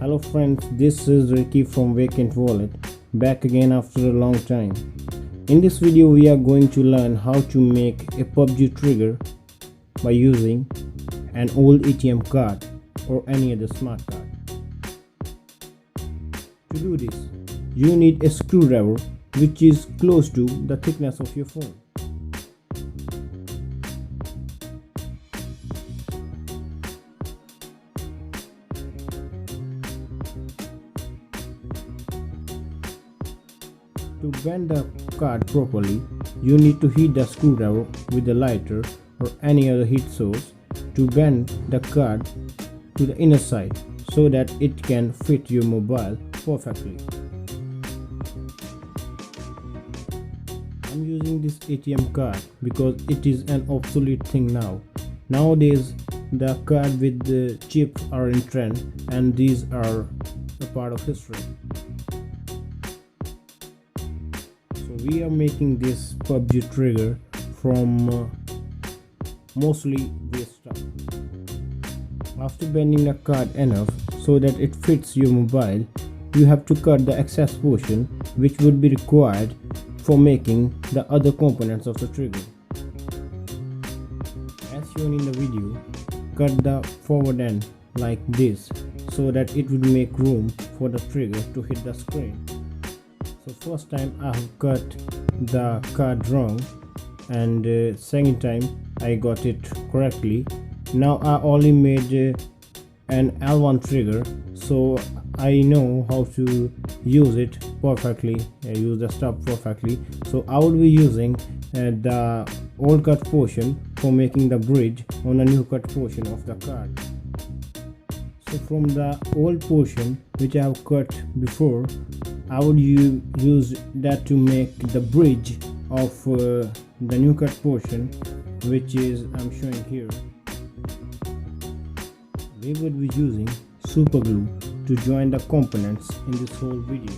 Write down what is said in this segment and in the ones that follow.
Hello friends, this is Ricky from Vacant Wallet, back again after a long time. In this video we are going to learn how to make a PUBG trigger by using an old ATM card or any other smart card. To do this, you need a screwdriver which is close to the thickness of your phone. To bend the card properly, you need to heat the screwdriver with a lighter or any other heat source to bend the card to the inner side so that it can fit your mobile perfectly. I'm using this ATM card because it is an obsolete thing now. Nowadays, the card with the chip are in trend and these are a part of history. So we are making this PUBG trigger from mostly waste stuff. After bending the card enough so that it fits your mobile, you have to cut the excess portion which would be required for making the other components of the trigger. As shown in the video, cut the forward end like this so that it would make room for the trigger to hit the screen. So first time I have cut the card wrong and second time I got it correctly. Now I only made an L1 trigger, so I know how to use it perfectly, use the stop perfectly. So I will be using the old cut portion for making the bridge on the new cut portion of the card. So from the old portion which I have cut before, I would use that to make the bridge of the new cut portion, which is I'm showing here. We would be using super glue to join the components in this whole video.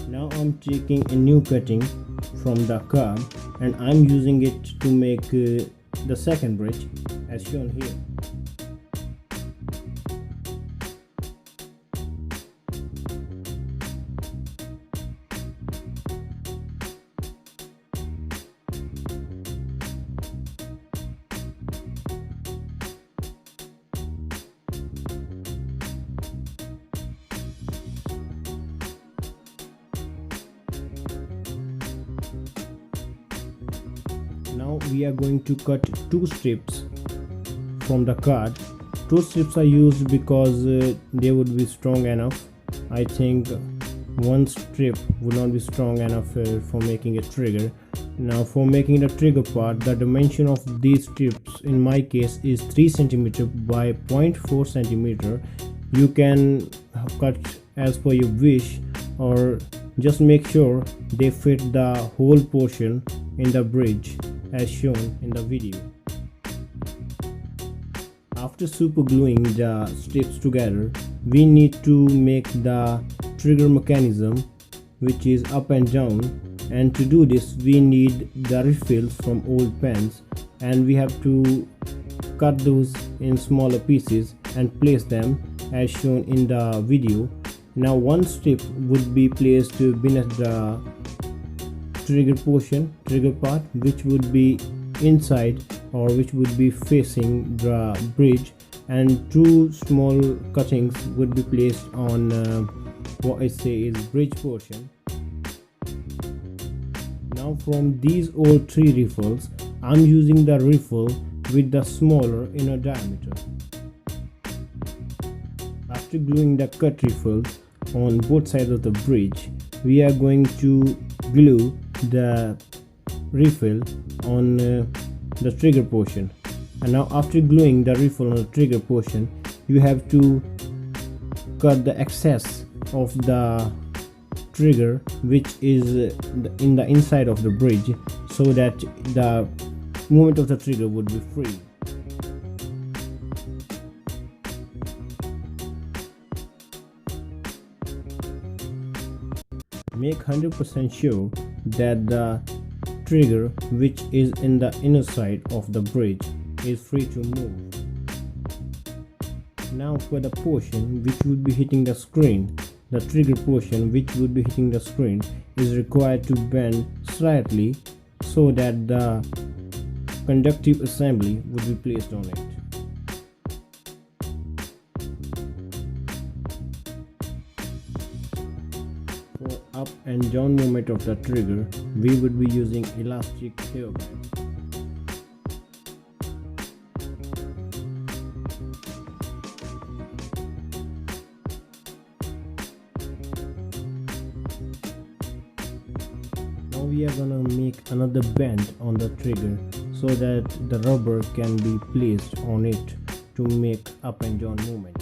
Now I'm taking a new cutting from the card and I'm using it to make the second bridge as shown here. Now we are going to cut two strips from the card. Two strips are used because they would be strong enough. I think one strip would not be strong enough for making a trigger. Now for making the trigger part, the dimension of these strips in my case is 3 cm by 0.4 cm. You can cut as per your wish or just make sure they fit the whole portion in the bridge as shown in the video. After super gluing the strips together, we need to make the trigger mechanism, which is up and down, and to do this we need the refills from old pens and we have to cut those in smaller pieces and place them as shown in the video. Now one strip would be placed beneath the trigger part, which would be inside or which would be facing the bridge, and two small cuttings would be placed on what I say is bridge portion. Now from these all three riffles, I'm using the riffle with the smaller inner diameter. After gluing the cut riffles on both sides of the bridge, we are going to glue the refill on the trigger portion. And now after gluing the refill on the trigger portion, you have to cut the excess of the trigger which is in the inside of the bridge so that the movement of the trigger would be free. Make 100% sure that the trigger, which is in the inner side of the bridge, is free to move. Now for the portion which would be hitting the screen, the trigger portion which would be hitting the screen is required to bend slightly so that the conductive assembly would be placed on it. For up and down movement of the trigger, we would be using elastic hair band. Now we are gonna make another bend on the trigger so that the rubber can be placed on it to make up and down movement.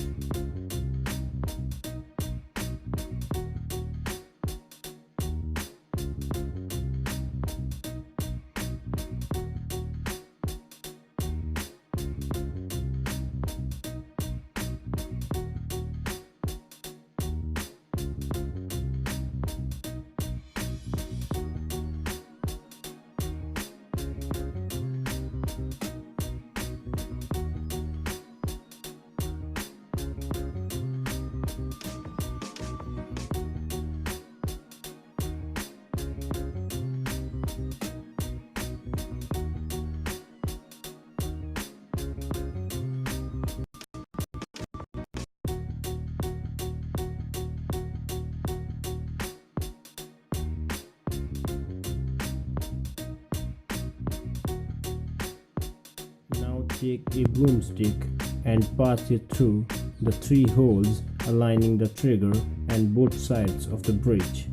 Now take a broomstick and pass it through the 3 holes aligning the trigger and both sides of the bridge,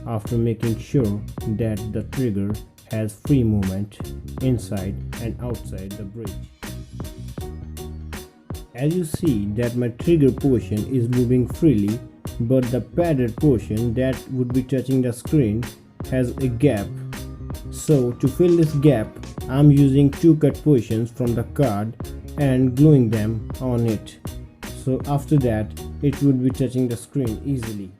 after making sure that the trigger has free movement inside and outside the bridge. As you see that my trigger portion is moving freely, but the padded portion that would be touching the screen has a gap. So to fill this gap, I'm using 2 cut portions from the card and gluing them on it. So after that, it would be touching the screen easily.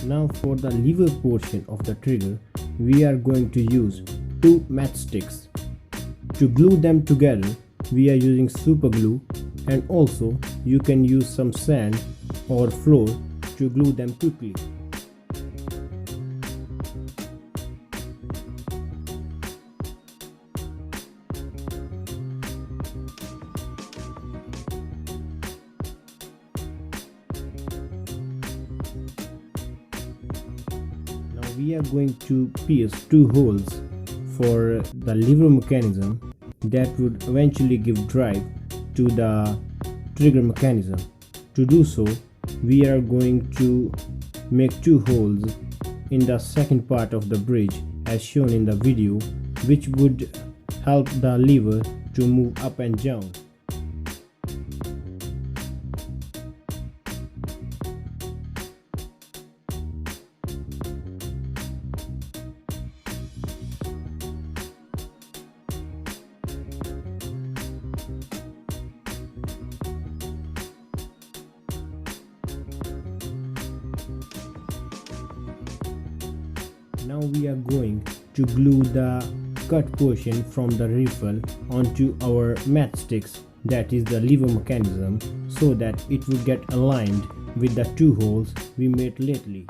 Now for the lever portion of the trigger, we are going to use 2 matchsticks. To glue them together, we are using super glue, and also you can use some sand or flour to glue them quickly. Now we are going to pierce 2 holes for the lever mechanism that would eventually give drive to the trigger mechanism. To do so, we are going to make 2 holes in the second part of the bridge as shown in the video, which would help the lever to move up and down. Now we are going to glue the cut portion from the rifle onto our matchsticks, that is the lever mechanism, so that it will get aligned with the 2 holes we made lately.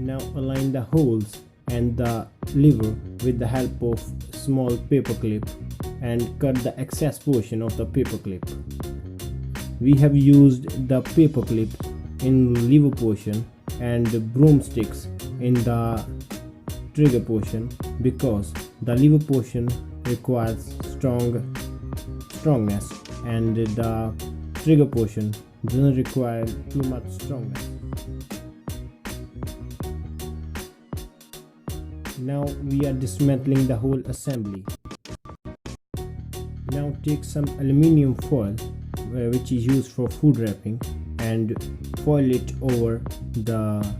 Now align the holes and the lever with the help of small paper clip and cut the excess portion of the paper clip. We have used the paper clip in lever portion and the broomsticks in the trigger portion because the lever portion requires strongness and the trigger portion doesn't require too much strongness. Now we are dismantling the whole assembly. Now take some aluminium foil which is used for food wrapping, and foil it over the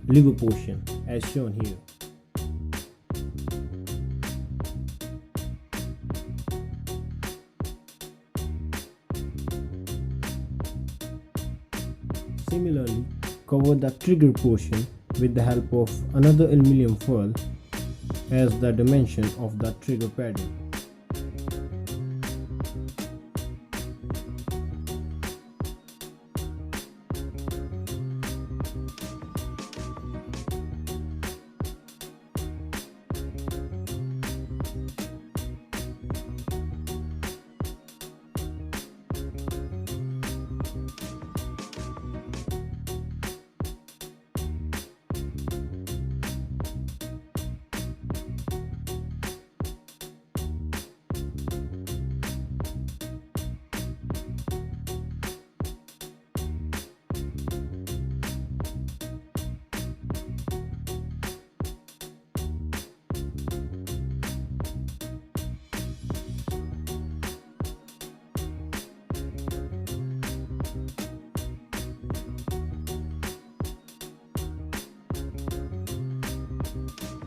lever portion as shown here. Similarly, cover the trigger portion with the help of another aluminum foil as the dimension of the trigger padding.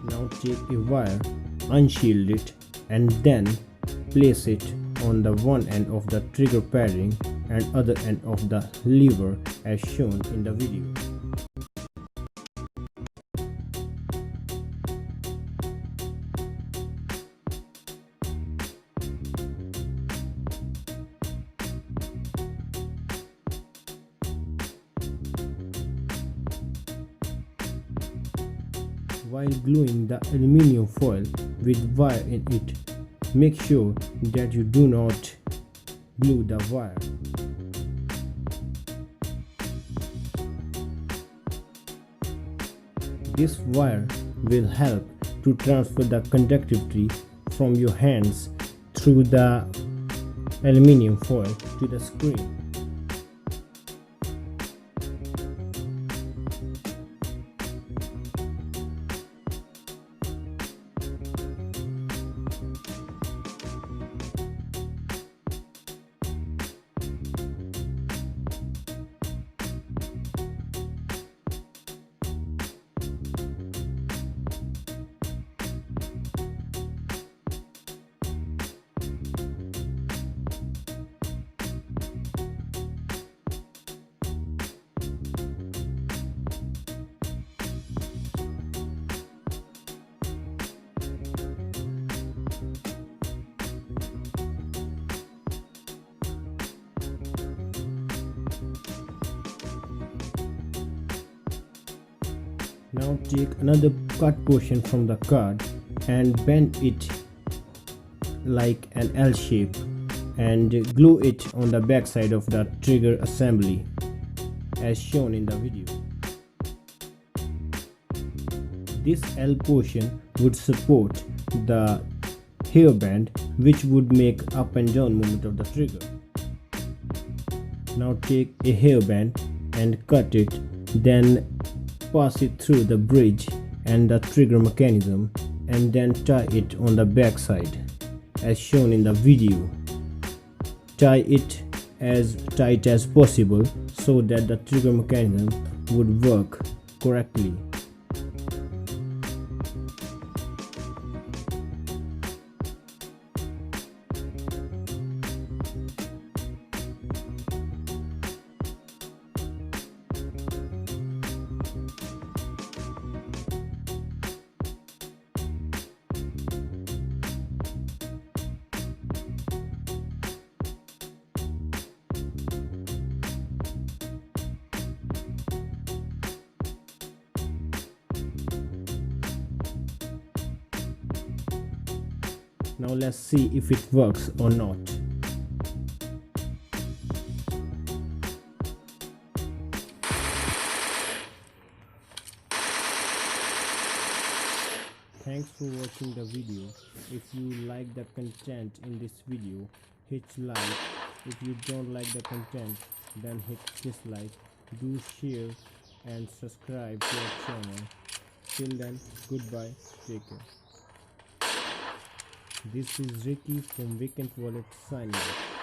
Now take a wire, unshield it, and then place it on the one end of the trigger padding and other end of the lever as shown in the video. While gluing the aluminum foil with wire in it, make sure that you do not glue the wire. This wire will help to transfer the conductivity from your hands through the aluminum foil to the screen. Now take another cut portion from the card and bend it like an L shape and glue it on the back side of the trigger assembly as shown in the video. This L portion would support the hairband, which would make up and down movement of the trigger. Now take a hairband and cut it, then pass it through the bridge and the trigger mechanism, and then tie it on the back side as shown in the video. Tie it as tight as possible so that the trigger mechanism would work correctly. Now let's see if it works or not. Thanks for watching the video. If you like the content in this video, hit like. If you don't like the content, then hit dislike. Do share and subscribe to our channel. Till then, goodbye, take care. This is Ricky from Vacant Wallet signing off.